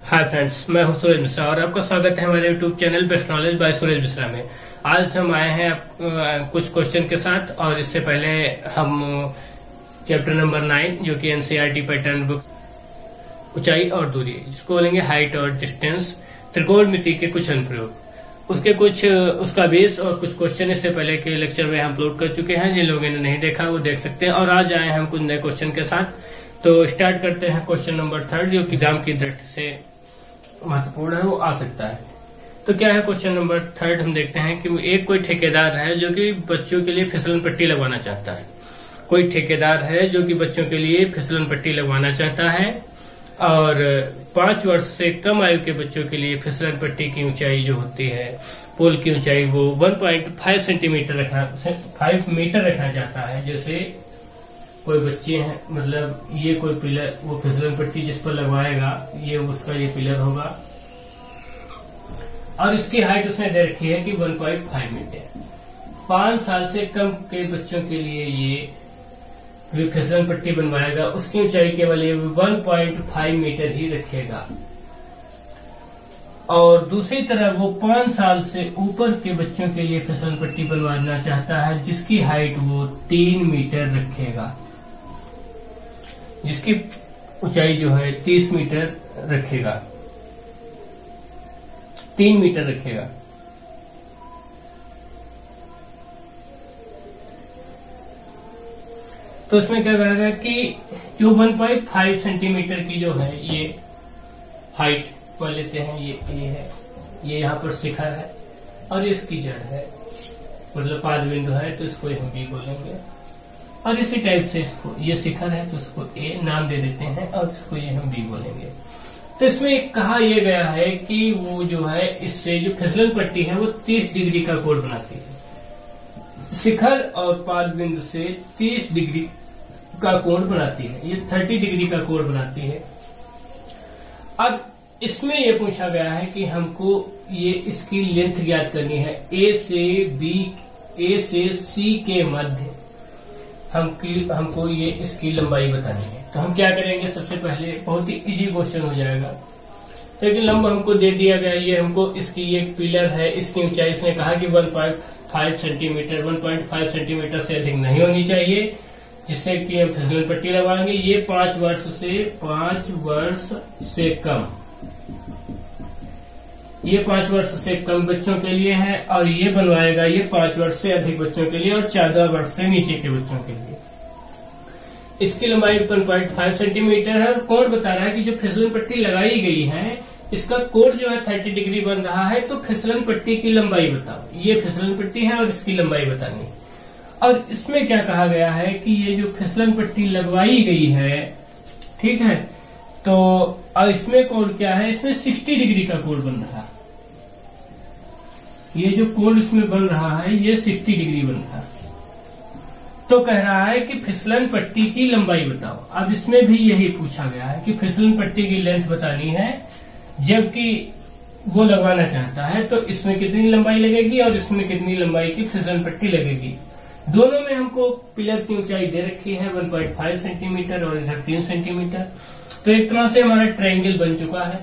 Hi friends, मैं हूं सुरेश मिश्रा और आपका स्वागत है हमारे YouTube channel best knowledge by Suresh Mishra में। आज हम आए हैं कुछ क्वेश्चन के साथ और इससे पहले हम चैप्टर नंबर 9 जो कि एनसीईआरटी पैटर्न बुक ऊंचाई और दूरी, जिसको बोलेंगे हाइट और डिस्टेंस, त्रिकोणमिति के कुछ अनुप्रयोग, उसका बेस और कुछ क्वेश्चन इससे पहले के लेक्चर में हम अपलोड कर चुके हैं। जिन लोगों ने नहीं देखा वो देख सकते हैं। और आज आए हैं हम कुछ नए क्वेश्चन के साथ। तो स्टार्ट करते हैं क्वेश्चन नंबर 3 जो कि एग्जाम की दृष्टि से महत्वपूर्ण है, वो आ सकता है। तो क्या है क्वेश्चन नंबर 3? हम देखते हैं कि एक कोई ठेकेदार है जो कि बच्चों के लिए फिसलन पट्टी लगवाना चाहता है। कोई ठेकेदार है जो कि बच्चों के लिए फिसलन पट्टी लगवाना चाहता है और 5 वर्ष से कम आयु के बच्चों के लिए फिसलन पट्टी की ऊंचाई जो होती है, पोल की ऊंचाई, वो 1.5 सेंटीमीटर 5 मीटर रखना चाहता है। जैसे कोई बच्चे हैं, मतलब ये कोई पिलर, वो फिसलन पट्टी जिस पर लगवाएगा ये उसका ये पिलर होगा और इसकी हाइट उसने दे रखी है कि 1.5 मीटर। 5 साल से कम के बच्चों के लिए ये फिसलन पट्टी बनवाएगा, उसकी ऊंचाई केवल 1.5 मीटर ही रखेगा। और दूसरी तरफ वो 5 साल से ऊपर के बच्चों के लिए फिसलन पट्टी बनवाना चाहता है जिसकी हाइट वो 3 मीटर रखेगा, जिसकी ऊंचाई जो है 30 मीटर रखेगा, 3 मीटर रखेगा। तो इसमें क्या कहेगा कि जो 1.5 सेंटीमीटर की जो है ये हाइट पर लेते हैं, ये ए है, ये यहाँ पर शिखर है और इसकी जड़ है, मतलब पाद बिंदु है, तो इसको हम बी बोलेंगे। और इसी टाइप से इसको, ये शिखर है तो इसको ए नाम दे देते हैं और इसको ये हम बी बोलेंगे। तो इसमें कहा यह गया है कि वो जो है इससे जो फिसलन पट्टी है वो 30 डिग्री का कोण बनाती है। शिखर और पाद बिंदु से 30 डिग्री का कोण बनाती है, ये 30 डिग्री का कोण बनाती है। अब इसमें यह पूछा गया है कि हमको ये इसकी लेंथ ज्ञात करनी है। ए से सी के मध्य हमको ये इसकी लंबाई बतानी है। तो हम क्या करेंगे, सबसे पहले बहुत ही इजी क्वेश्चन हो जाएगा। लेकिन लंब हमको दे दिया गया, ये हमको इसकी एक पिलर है, इसकी ऊंचाई इसने कहा कि 1.5 सेंटीमीटर, 1.5 सेंटीमीटर से अधिक नहीं होनी चाहिए, जिससे कि हम फिसलन पट्टी लगवाएंगे। ये 5 वर्ष से कम, ये 5 वर्ष से कम बच्चों के लिए है और ये बनवाएगा ये 5 वर्ष से अधिक बच्चों के लिए और 14 वर्ष से नीचे के बच्चों के लिए। इसकी लंबाई 1.5 सेंटीमीटर है और कोण बता रहा है कि जो फिसलन पट्टी लगाई गई है इसका कोण जो है 30 डिग्री बन रहा है। तो फिसलन पट्टी की लंबाई बताओ। ये फिसलन पट्टी है और इसकी लंबाई बतानी है। और इसमें क्या कहा गया है कि ये जो फिसलन पट्टी लगवाई गई है, ठीक है, तो और इसमें कोण क्या है, इसमें 60 डिग्री का कोण बन रहा है। ये जो कोण इसमें बन रहा है ये 60 डिग्री बन रहा है। तो कह रहा है कि फिसलन पट्टी की लंबाई बताओ। अब इसमें भी यही पूछा गया है कि फिसलन पट्टी की लेंथ बतानी है, जबकि वो लगवाना चाहता है तो इसमें कितनी लंबाई लगेगी और इसमें कितनी लंबाई की फिसलन पट्टी लगेगी। दोनों में हमको पिलर की ऊंचाई दे रखी है 1.5 सेंटीमीटर और इधर 3 सेंटीमीटर। तो एक तरह से हमारा ट्रायंगल बन चुका है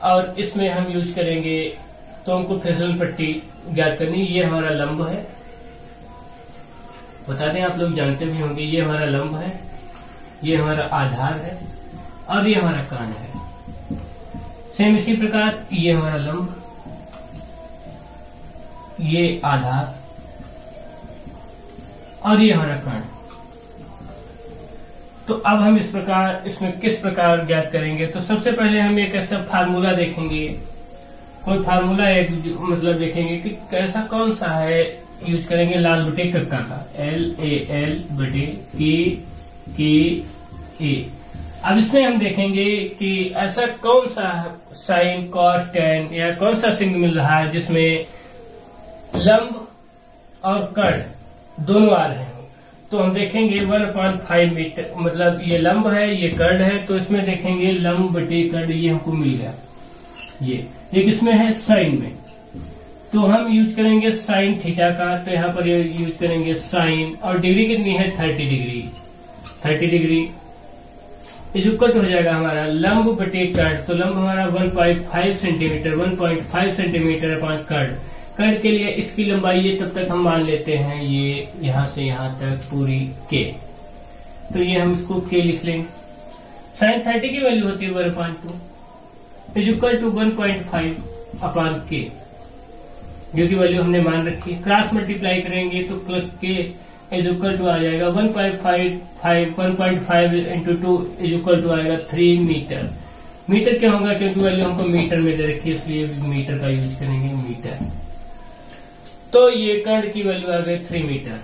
और इसमें हम यूज करेंगे। तो हमको फिसलन पट्टी ज्ञात करनी, ये हमारा लंब है, बता दें आप लोग जानते भी होंगे, ये हमारा लंब है, ये हमारा आधार है और ये हमारा कान है। सेम इसी प्रकार ये हमारा लंब, ये आधार और ये हमारा कान। तो अब हम इस प्रकार इसमें किस प्रकार ज्ञात करेंगे, तो सबसे पहले हम एक ऐसा फार्मूला देखेंगे, कोई फार्मूला एक मतलब देखेंगे कि कैसा कौन सा है, यूज करेंगे लाल बटे कक्का का, LAL बटे KA। अब इसमें हम देखेंगे कि ऐसा कौन सा साइन, कॉस, टैन या कौन सा चिन्ह मिल रहा है जिसमें लंब और कर्ण दोनों आ रहे हैं। तो हम देखेंगे 1.5 मीटर, मतलब ये लंब है ये कर्ण है, तो इसमें देखेंगे लंब बटे कर्ण, ये हमको मिल गया। ये एक इसमें है साइन में, तो हम यूज करेंगे साइन थीटा का, तो यहाँ पर यूज करेंगे साइन, और डिग्री कितनी है 30 डिग्री। इज इक्वल टू हो जाएगा हमारा लंब बटे कर्ण। तो लंब हमारा 1.5 सेंटीमीटर 1.5 सेंटीमीटर अपॉन कर्ण। कर्ण के लिए इसकी लंबाई ये तब तक हम मान लेते हैं ये यहां से यहां तक पूरी के। तो ये हम इसको के लिख लेंगे। sin 30 की वैल्यू होती है 1/2 इज इक्वल टू 1.5 अपॉन के, जो की वैल्यू हमने मान रखी है। क्रॉस मल्टीप्लाई करेंगे तो के इज इक्वल टू आ जाएगा 1.5 इंटू 2 इज इक्वल टू आएगा 3 मीटर। मीटर क्या होगा, क्योंकि वैल्यू हमको मीटर में दे रखी है इसलिए मीटर का यूज करेंगे, मीटर। तो ये कर्ण की वैल्यू आ गई 3 मीटर।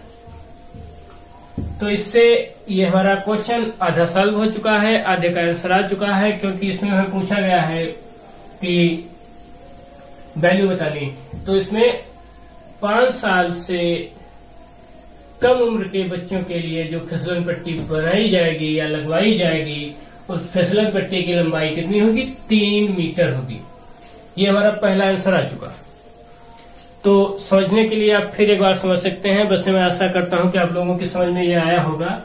तो इससे ये हमारा क्वेश्चन आधा सॉल्व हो चुका है, आधे का आंसर आ चुका है, क्योंकि इसमें हमें पूछा गया है कि वैल्यू बतानी। तो इसमें 5 साल से कम उम्र के बच्चों के लिए जो फिसलन पट्टी बनाई जाएगी या लगवाई जाएगी, उस फिसलन पट्टी की लंबाई कितनी होगी, 3 मीटर होगी। ये हमारा पहला आंसर आ चुका। तो समझने के लिए आप फिर एक बार समझ सकते हैं। बस मैं आशा करता हूं कि आप लोगों की समझ में ये आया होगा।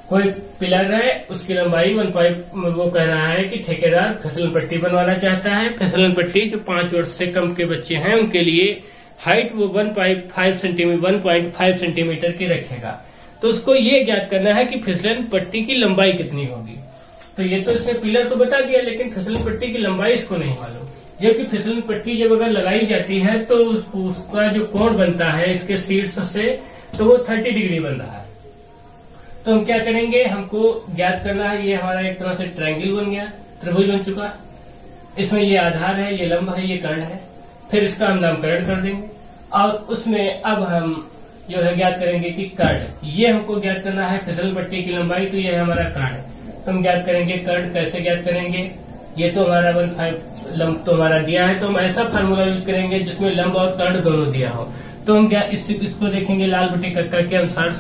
कोई पिलर है, उसकी लंबाई 1.5 वो कह रहा है कि ठेकेदार फिसलन पट्टी बनवाना चाहता है। फिसलन पट्टी जो 5 वर्ष से कम के बच्चे हैं उनके लिए हाइट वो 1.5 सेंटीमीटर की रखेगा। तो उसको ये ज्ञात करना है कि फिसलन पट्टी की लंबाई कितनी होगी। तो ये तो इसमें पिलर तो बता दिया, लेकिन फिसलन पट्टी की लंबाई इसको नहीं मालूम। जबकि फिसलन पट्टी जब अगर लगाई जाती है तो उसका जो कोण बनता है इसके शीर्ष से, तो वो 30 डिग्री बन रहा है। तो हम क्या करेंगे, हमको ज्ञात करना है। ये हमारा एक तरह से ट्रायंगल बन गया, त्रिभुज बन चुका। इसमें ये आधार है, ये लंब है, ये कर्ण है। फिर इसका हम नामकरण कर देंगे और उसमें अब हम जो है ज्ञात करेंगे कि कर्ण, ये हमको ज्ञात करना है फिसलन पट्टी की लंबाई। तो ये है हमारा कर्ण। तो हम ज्ञात करेंगे कर्ण, कैसे ज्ञात करेंगे, ये तो हमारा 1.5 लंब तो हमारा दिया है, तो हम ऐसा फार्मूला यूज करेंगे जिसमें लंब और कर्ण दोनों दिया हो। तो हम क्या इसको देखेंगे लाल बटे कक्का के अनुसार।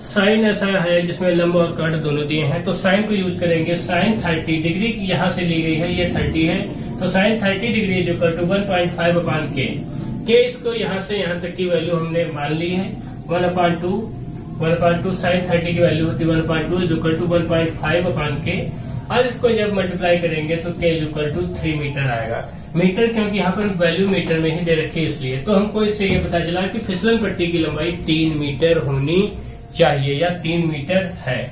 साइन ऐसा है जिसमें लंब और कर्ण दोनों दिए हैं, तो साइन को यूज करेंगे। साइन 30 डिग्री यहाँ से ली गई है, ये 30 है, तो साइन 30 डिग्री जो कर टू 1.5 अपॉन के इसको यहाँ से यहाँ तक की वैल्यू हमने मान ली है 1/2 साइन 30 की वैल्यू होती है 1/2 इज इक्वल टू 1.5 अपॉन के। और इसको जब मल्टीप्लाई करेंगे तो के इज इक्वल टू 3 मीटर आएगा। मीटर क्योंकि यहाँ पर वैल्यू मीटर में ही दे रखी है, इसलिए तो हमको इससे ये पता चला कि फिसलन पट्टी की लंबाई 3 मीटर होनी चाहिए या 3 मीटर है।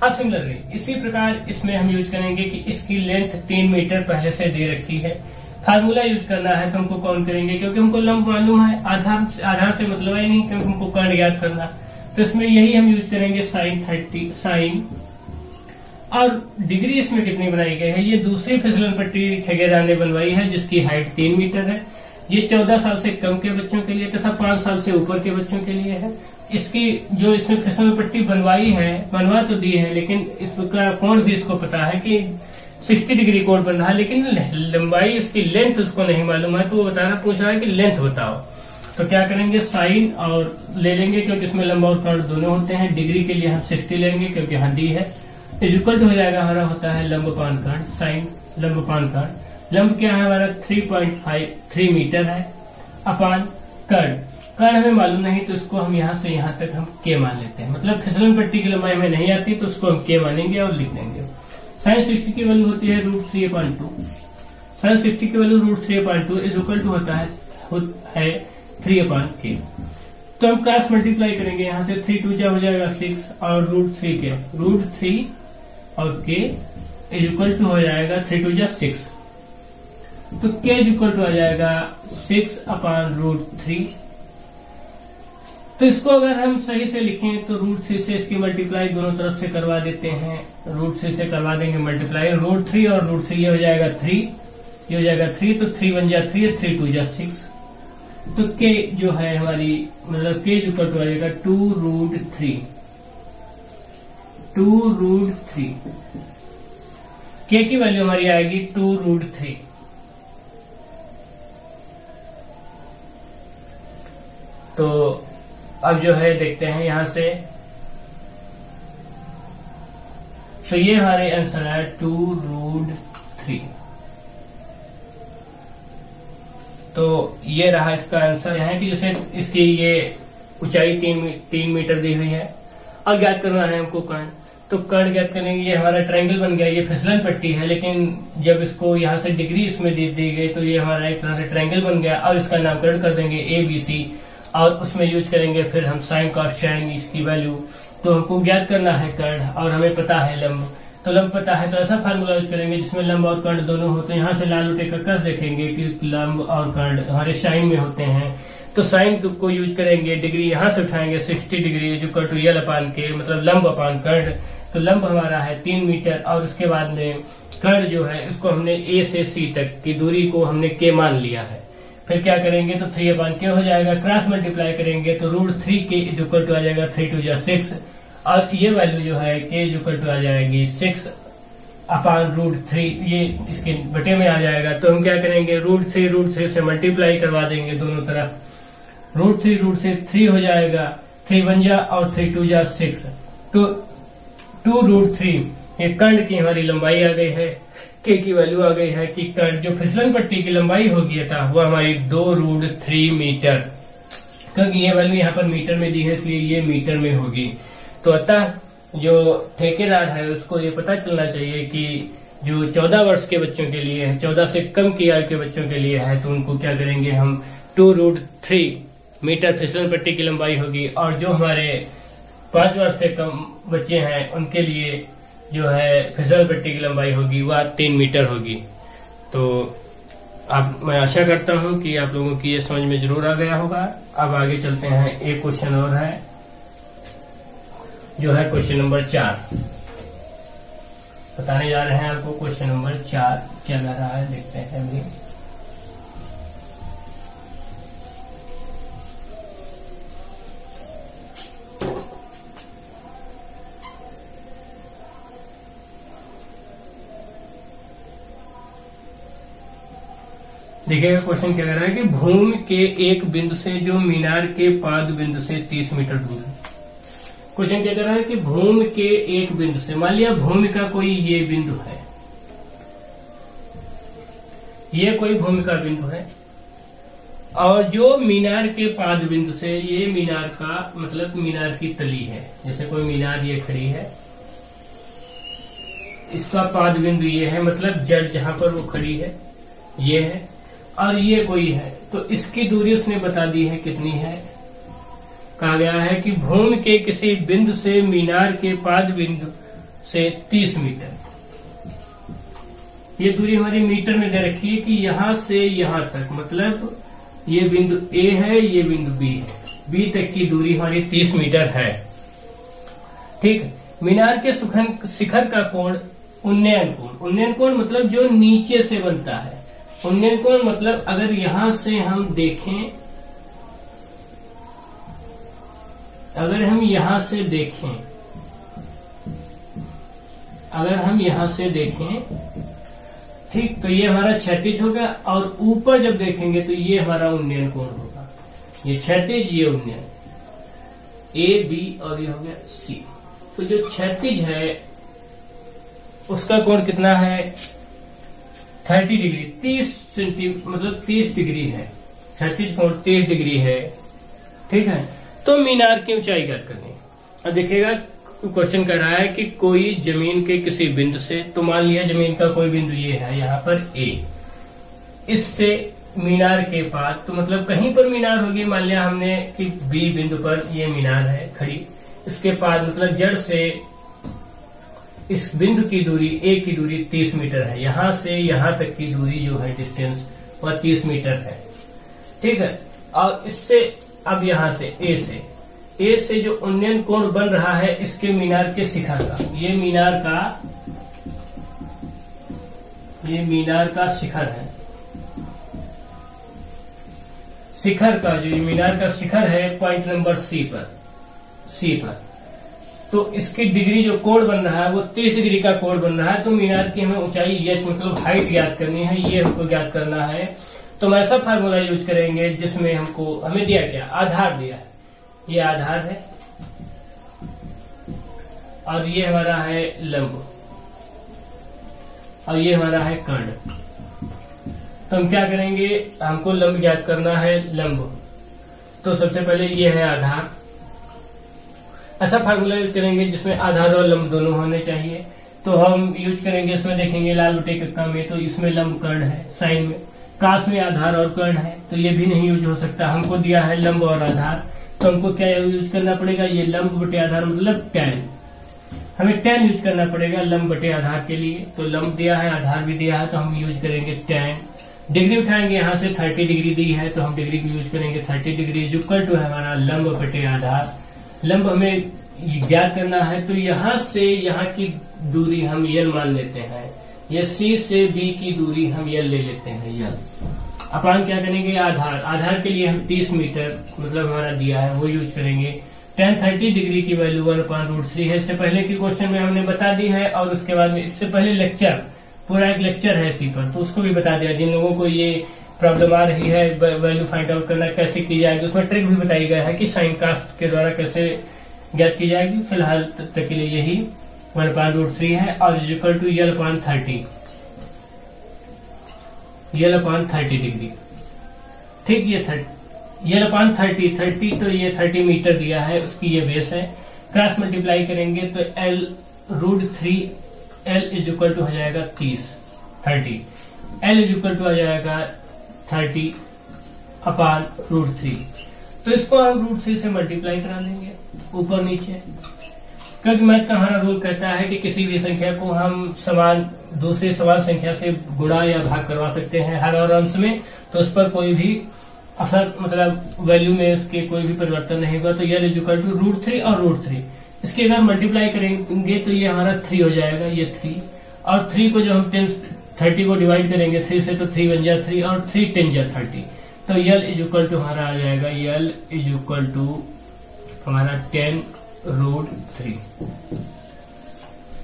अब सिमिलरली इसी प्रकार इसमें हम यूज करेंगे कि इसकी लेंथ 3 मीटर पहले से दे रखी है। फार्मूला यूज करना है तो हमको कौन करेंगे, क्योंकि हमको लंब मालूम है, आधार से मतलब है नहीं, क्योंकि हमको कर्ण ज्ञात करना। तो इसमें यही हम यूज करेंगे साइन 30 साइन। और डिग्री इसमें कितनी बनाई गई है, ये दूसरी फिसलन पट्टी ठेकेदार ने बनवाई है जिसकी हाइट 3 मीटर है। ये 14 साल से कम के बच्चों के लिए तथा 5 साल से ऊपर के बच्चों के लिए है। इसकी जो इसने फिसलन पट्टी बनवाई है, बनवा तो दी है, लेकिन इसका कोण भी इसको पता है कि 60 डिग्री कोण बन रहा है, लेकिन लंबाई इसकी लेंथ उसको नहीं मालूम है। तो वो बताना पूछ रहा है कि लेंथ बताओ। तो क्या करेंगे, साइन और ले लेंगे क्योंकि इसमें लंबा और कर्ण दोनों होते हैं। डिग्री के लिए हम 60 लेंगे क्योंकि यहाँ डी है। इज इक्वल टू हो जाएगा हमारा होता है लंब पान कर्ण, साइन लंब पान कर्ण। लंब क्या है हमारा 3 मीटर है अपान कर्ण। कर्ण हमें मालूम नहीं तो इसको हम यहाँ से यहाँ तक हम के मान लेते हैं। मतलब फिसलन पट्टी की लंबाई हमें नहीं आती तो उसको हम के मानेंगे और लिख देंगे। साइन 60 की वैल्यू होती है √3/2। साइन 60 की वैल्यू √3/2 इज इक्वल टू होता है 3/k। तो हम क्रॉस मल्टीप्लाई करेंगे, यहाँ से 3 2 हो जाएगा 6 और √3 के √3 और k इज इक्वल टू हो जाएगा 3 2 6। तो k इज इक्वल टू आ जाएगा 6/√3। तो इसको अगर हम सही से लिखें तो √3 से इसकी मल्टीप्लाई दोनों तरफ से करवा देते हैं। √3 से करवा देंगे मल्टीप्लाई, √3 और √3 ये हो जाएगा 3, ये हो जाएगा 3, तो 3 1 जा 3, 3 2 जा 6। तो k जो है हमारी मतलब k इक्वल टू आ जाएगा 2√3। k की वैल्यू हमारी आएगी 2√3। तो अब जो है देखते हैं यहां से, तो ये हमारे आंसर है 2√3। तो ये रहा इसका आंसर है कि जैसे इसकी ये ऊंचाई 3 मीटर दी हुई है और ज्ञात करना है हमको कर्ण। तो कर्ण ज्ञात करेंगे। ये हमारा ट्रायंगल बन गया, ये फिसलन पट्टी है, लेकिन जब इसको यहाँ से डिग्री इसमें दे दी गई तो ये हमारा एक तरह से ट्रायंगल बन गया। और इसका नामकरण कर देंगे ABC और उसमें यूज करेंगे फिर हम साइन कॉस टैन इसकी वैल्यू। तो हमको ज्ञात करना है कर्ण और हमें पता है लंब, तो लंब पता है तो ऐसा फार्मूला यूज करेंगे जिसमें लंब और कर्ण दोनों हो। तो यहाँ से लाल उठे का कस देखेंगे कि लंब और कर्ण हमारे साइन में होते हैं, तो साइन को यूज करेंगे, डिग्री यहाँ से उठाएंगे 60 डिग्री इक्वल टू यल अपान के, मतलब लंब अपान कर्ण। तो लंब हमारा है 3 मीटर और उसके बाद में कर्ण जो है इसको हमने A से C तक की दूरी को हमने K मान लिया है। फिर क्या करेंगे तो 3 अपान K हो जाएगा, क्रॉस मल्टीप्लाई करेंगे तो √3K इक्वल टू आ जाएगा 3 2 6 और ये वैल्यू जो है K इक्वल टू आ जाएगी 6 अपान √3, ये इसके बटे में आ जाएगा। तो हम क्या करेंगे √3 से मल्टीप्लाई करवा देंगे दोनों तरफ, √3 3 हो जाएगा, 3 1 जा और 3 2 जा 6, तो 2√3 ये कर्ण की हमारी लंबाई आ गई है। K की वैल्यू आ गई है कि कर्ण जो फिसलन पट्टी की लंबाई होगी था वो हमारी 2√3 मीटर, क्योंकि ये वैल्यू यहाँ पर मीटर में दी है इसलिए ये मीटर में होगी। तो अतः जो ठेकेदार है उसको ये पता चलना चाहिए कि जो 14 वर्ष के बच्चों के लिए है, 14 से कम की आयु के बच्चों के लिए है, तो उनको क्या करेंगे हम 2√3 मीटर फिसलन पट्टी की लंबाई होगी। और जो हमारे 5 वर्ष से कम बच्चे हैं उनके लिए जो है फिसलन पट्टी की लंबाई होगी वह 3 मीटर होगी। तो मैं आशा करता हूं कि आप लोगों की ये समझ में जरूर आ गया होगा। अब आगे चलते हैं, एक क्वेश्चन और है जो है क्वेश्चन नंबर 4 बताने जा रहे हैं आपको। क्वेश्चन नंबर 4 क्या कह रहा है देखते हैं अभी। देखिएगा क्वेश्चन क्या कह रहा है कि भूमि के एक बिंदु से जो मीनार के पाद बिंदु से 30 मीटर दूर है। क्वेश्चन क्या कह रहा है कि भूमि के एक बिंदु से, मान लिया भूमि का कोई ये बिंदु है, ये कोई भूमि का बिंदु है, और जो मीनार के पाद बिंदु से, ये मीनार का मतलब मीनार की तली है, जैसे कोई मीनार ये खड़ी है, इसका पाद बिंदु ये है, मतलब जड़ जहां पर वो खड़ी है ये है, और ये कोई है, तो इसकी दूरी उसने बता दी है कितनी है। कहा गया है कि भूमि के किसी बिंदु से मीनार के पाद बिंदु से 30 मीटर, ये दूरी हमारी मीटर में दे रखी है कि यहां से यहां तक, मतलब ये बिंदु A है, ये बिंदु B है, B तक की दूरी हमारी 30 मीटर है। ठीक, मीनार के शिखर का कोण उन्नयन कोण, उन्नयन कोण मतलब जो नीचे से बनता है, उन्नयन कोण मतलब अगर यहां से हम देखें, अगर हम यहां से देखें, अगर हम यहां से देखें, ठीक, तो ये हमारा क्षैतिज होगा, और ऊपर जब देखेंगे तो ये हमारा उन्नयन कोण होगा, ये क्षैतिज ये उन्नयन, A B और ये हो गया C। तो जो क्षैतिज है उसका कोण कितना है 30 डिग्री, 30 सेंटीमीटर मतलब 30 डिग्री है, क्षैतिज कोण 30 डिग्री है। ठीक है, तो मीनार की ऊंचाई ज्ञात करनी है। अब देखिएगा क्वेश्चन कर रहा है कि कोई जमीन के किसी बिंदु से, तो मान लिया जमीन का कोई बिंदु ये है यहाँ पर A, इससे मीनार के पास, तो मतलब कहीं पर मीनार होगी, मान लिया हमने कि B बिंदु पर ये मीनार है खड़ी, इसके पास मतलब जड़ से इस बिंदु की दूरी A की दूरी 30 मीटर है, यहां से यहां तक की दूरी जो है डिस्टेंस वह 30 मीटर है। ठीक है, और इससे अब यहां से A से जो उन्नयन कोण बन रहा है इसके मीनार के शिखर का, ये मीनार का शिखर है, शिखर का जो मीनार का शिखर है पॉइंट नंबर C पर, तो इसकी डिग्री जो कोण बन रहा है वो 30 डिग्री का कोण बन रहा है। तो मीनार की हमें ऊंचाई h मतलब हाइट ज्ञात करनी है, ये हमको ज्ञात करना है। तो हम ऐसा फार्मूला यूज करेंगे जिसमें हमें दिया गया आधार दिया है, ये आधार है और ये हमारा है लंब और ये हमारा है कर्ण। तो हम क्या करेंगे, हमको लंब ज्ञात करना है, लंब। तो सबसे पहले ये है आधार, ऐसा फार्मूला यूज करेंगे जिसमें आधार और लंब दोनों होने चाहिए। तो हम यूज करेंगे, इसमें देखेंगे लाल बटे कक्का में तो इसमें लंब कर्ण है, साइन में काश में आधार और कर्ण है, तो ये भी नहीं यूज हो सकता। हमको दिया है लंब और आधार, तो हमको क्या यूज करना पड़ेगा, ये लंब बटे आधार मतलब टैन, हमें टैन यूज करना पड़ेगा लंब बटे आधार के लिए। तो लंब दिया है, आधार भी दिया है, तो हम यूज करेंगे टैन। डिग्री उठाएंगे, यहाँ से 30 डिग्री दी है तो हम डिग्री को यूज करेंगे 30 डिग्री, इक्वल टू है हमारा लंब बटे आधार। लंब हमें ज्ञात करना है, तो यहाँ से यहाँ की दूरी हम यल मान लेते हैं, ये सी से बी की दूरी हम यल ले लेते हैं यल। अपन क्या करेंगे, आधार, आधार के लिए हम 30 मीटर मतलब हमारा दिया है वो यूज करेंगे। tan 30 डिग्री की वैल्यू 1/√3 है, इससे पहले की क्वेश्चन में हमने बता दी है, और उसके बाद में इससे पहले लेक्चर, पूरा एक लेक्चर है इसी पर, तो उसको भी बता दिया। जिन लोगों को ये प्रॉब्लम आ रही है वैल्यू फाइंड आउट करना कैसे की जाएगी, उसमें ट्रिक भी बताई गया है कि साइन कास्ट के द्वारा कैसे ज्ञात की जाएगी। फिलहाल तक के लिए यही 1/√3 है, और इक्वल टू यल/30, यल/30 डिग्री। ठीक, ये यल/30 तो ये 30 मीटर दिया है, उसकी ये बेस है। क्रॉस मल्टीप्लाई करेंगे तो L√3, L is equal to हो जाएगा 30, L इज इक्वल टू आ जाएगा 30/√3। तो इसको हम √3 से मल्टीप्लाई करा देंगे ऊपर नीचे, क्योंकि मैथ का हमारा रूल कहता है कि किसी भी संख्या को हम दूसरी समान संख्या से गुणा या भाग करवा सकते हैं हर और अंश में, तो उस पर कोई भी असर मतलब वैल्यू में उसके कोई भी परिवर्तन नहीं होगा। तो यल इज इक्वल टू √3 और √3, इसके अगर मल्टीप्लाई करेंगे तो ये हमारा 3 हो जाएगा, ये 3, और 3 को जो हम 30 को डिवाइड करेंगे 3 से, तो 3 बन जाए 3 और 3 10 जा 30। तो यल इज इक्वल टू हमारा आ जाएगा, यल इज इक्वल टू हमारा 10√3,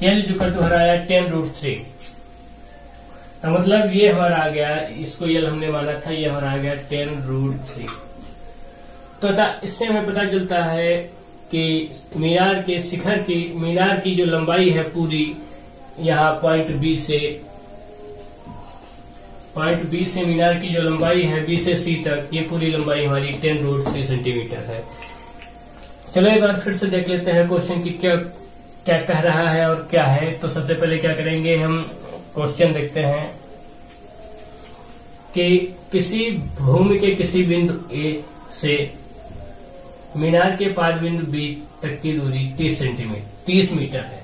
यल इज इक्वल टू हमारा आया 10√3। तो मतलब ये हमारा आ गया, इसको यल हमने माना था, ये हमारा आ गया 10√3। तो इससे हमें पता चलता है कि मीनार के शिखर की, मीनार की जो लंबाई है पूरी, यहाँ पॉइंट बी से मीनार की जो लंबाई है बी से सी तक, ये पूरी लंबाई हमारी 10√3 सेंटीमीटर है। चलो एक बार फिर से देख लेते हैं क्वेश्चन की क्या क्या कह रहा है और क्या है। तो सबसे पहले क्या करेंगे, हम क्वेश्चन देखते हैं कि किसी भूमि के किसी बिंदु ए से मीनार के पाद बिंदु बी तक की दूरी 30 मीटर है,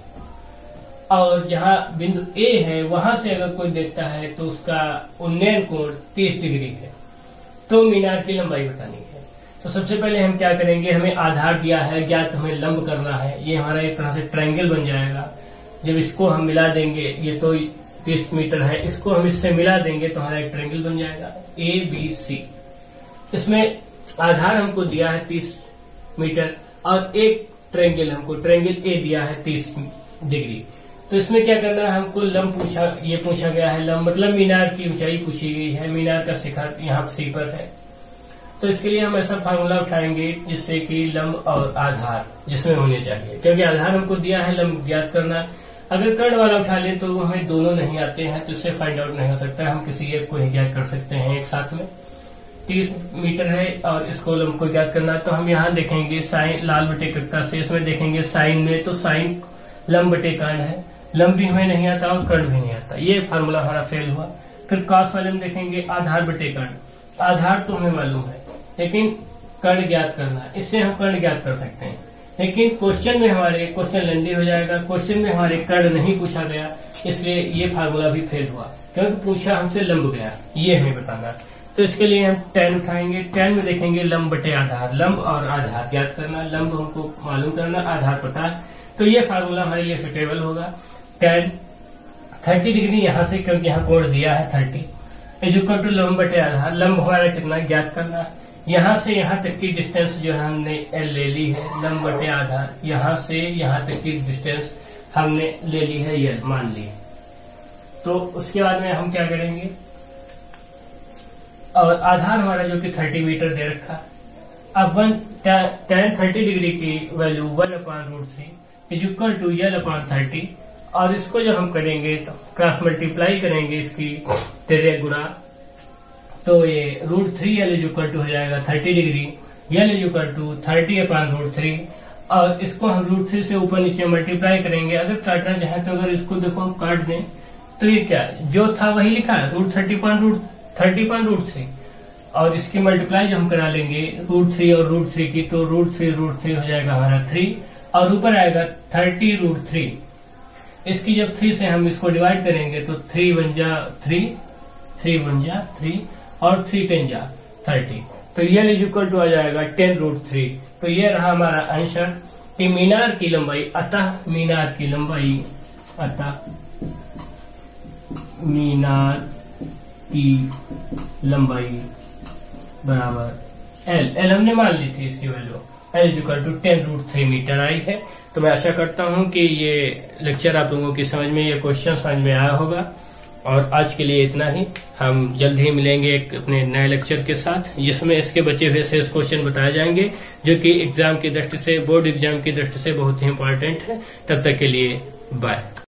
और जहां बिंदु ए है वहां से अगर कोई देखता है तो उसका उन्नयन कोण 30 डिग्री है, तो मीनार की लंबाई बतानी है। तो सबसे पहले हम क्या करेंगे, हमें आधार दिया है, ज्ञात हमें लंब करना है। ये हमारा एक तरह से ट्रायंगल बन जाएगा। जब इसको हम मिला देंगे, ये तो 30 मीटर है, इसको हम इससे मिला देंगे तो हमारा एक ट्रायंगल बन जाएगा ABC। इसमें आधार हमको दिया है 30 मीटर, और एक ट्रायंगल हमको ट्रायंगल A दिया है 30 डिग्री। तो इसमें क्या करना है, हमको लंब पूछा गया है। लंब मतलब मीनार की ऊंचाई पूछी गई है, मीनार का शिखर यहाँ सी पर है। तो इसके लिए हम ऐसा फार्मूला उठाएंगे जिससे कि लंब और आधार जिसमें होने चाहिए, क्योंकि आधार हमको दिया है, लंब ज्ञात करना। अगर कर्ण वाला उठा ले तो हमें दोनों नहीं आते हैं, तो इससे फाइंड आउट नहीं हो सकता। हम किसी एक को ही ज्ञात कर सकते हैं एक साथ में। 30 मीटर है और इसको लंब को ज्ञात करना, तो हम यहाँ देखेंगे साइन लाल बटे कक्का से, इसमें देखेंगे साइन में, तो साइन लंब बटे कर्ण है, लंब भी हमें नहीं आता और कर्ण भी नहीं आता, ये फार्मूला हमारा फेल हुआ। फिर कॉस वाले में देखेंगे आधार बटे कर्ण, आधार तो हमें मालूम है लेकिन कर्ण ज्ञात करना है, इससे हम कर्ण ज्ञात कर सकते हैं। लेकिन क्वेश्चन में हमारे क्वेश्चन लेंदी हो जाएगा, क्वेश्चन में हमारे कर्ण नहीं पूछा गया, इसलिए ये फार्मूला भी फेल हुआ, क्योंकि पूछा हमसे लंब गया, ये हमें बताना। तो इसके लिए हम tan उठाएंगे, tan में देखेंगे लंब बटे आधार, लंब और आधार ज्ञात करना, लंब हमको मालूम करना, आधार पता है, तो ये फार्मूला हमारे लिए सुटेबल होगा। tan 30 डिग्री यहाँ से, क्योंकि यहाँ कोण दिया है 30, इज इक्वल टू लंब बटे आधार, लंब हमारा कितना ज्ञात करना है। यहाँ से यहाँ तक की डिस्टेंस जो है हमने L ले ली है, लंब बटे आधार, यहाँ से यहाँ तक की डिस्टेंस हमने ले ली है L मान ली। तो उसके बाद में हम क्या करेंगे, और आधार हमारा जो कि 30 मीटर दे रखा, अब tan 30 डिग्री की value 1/√3 is equal to L/30, और इसको जब हम करेंगे तो क्रॉस मल्टीप्लाई करेंगे इसकी तेरे गुणा, तो ये √3L इज इक्वल टू हो जाएगा 30 degree, L is equal to 30/√3, और इसको हम √3 से ऊपर नीचे मल्टीप्लाई करेंगे। अगर काटना चाहें तो अगर इसको देखो हम काट दें तो ये क्या जो था वही लिखा है, √30/√3 और इसकी मल्टीप्लाई जो हम करा लेंगे √3 और √3 की, तो √3 हो जाएगा हमारा 3 और ऊपर आएगा 30√3। इसकी जब 3 से हम इसको डिवाइड करेंगे तो 3 1 जा 3, 3 1 जा 3 और 3 10 जा 30, तो L इज इक्वल टू आ जाएगा 10√3। तो ये रहा हमारा आंसर कि मीनार की लंबाई, अतः मीनार की लंबाई बराबर L हमने मान ली थी, इसकी value L is equal to 10√3 metre आई है। तो मैं आशा करता हूं कि ये लेक्चर आप लोगों की समझ में, ये क्वेश्चन समझ में आया होगा। और आज के लिए इतना ही। हम जल्द ही मिलेंगे एक अपने नए लेक्चर के साथ, जिसमें इसके बचे हुए शेष क्वेश्चन बताए जाएंगे, जो कि एग्जाम की दृष्टि से, बोर्ड एग्जाम की दृष्टि से बहुत ही इंपॉर्टेंट है। तब तक के लिए बाय।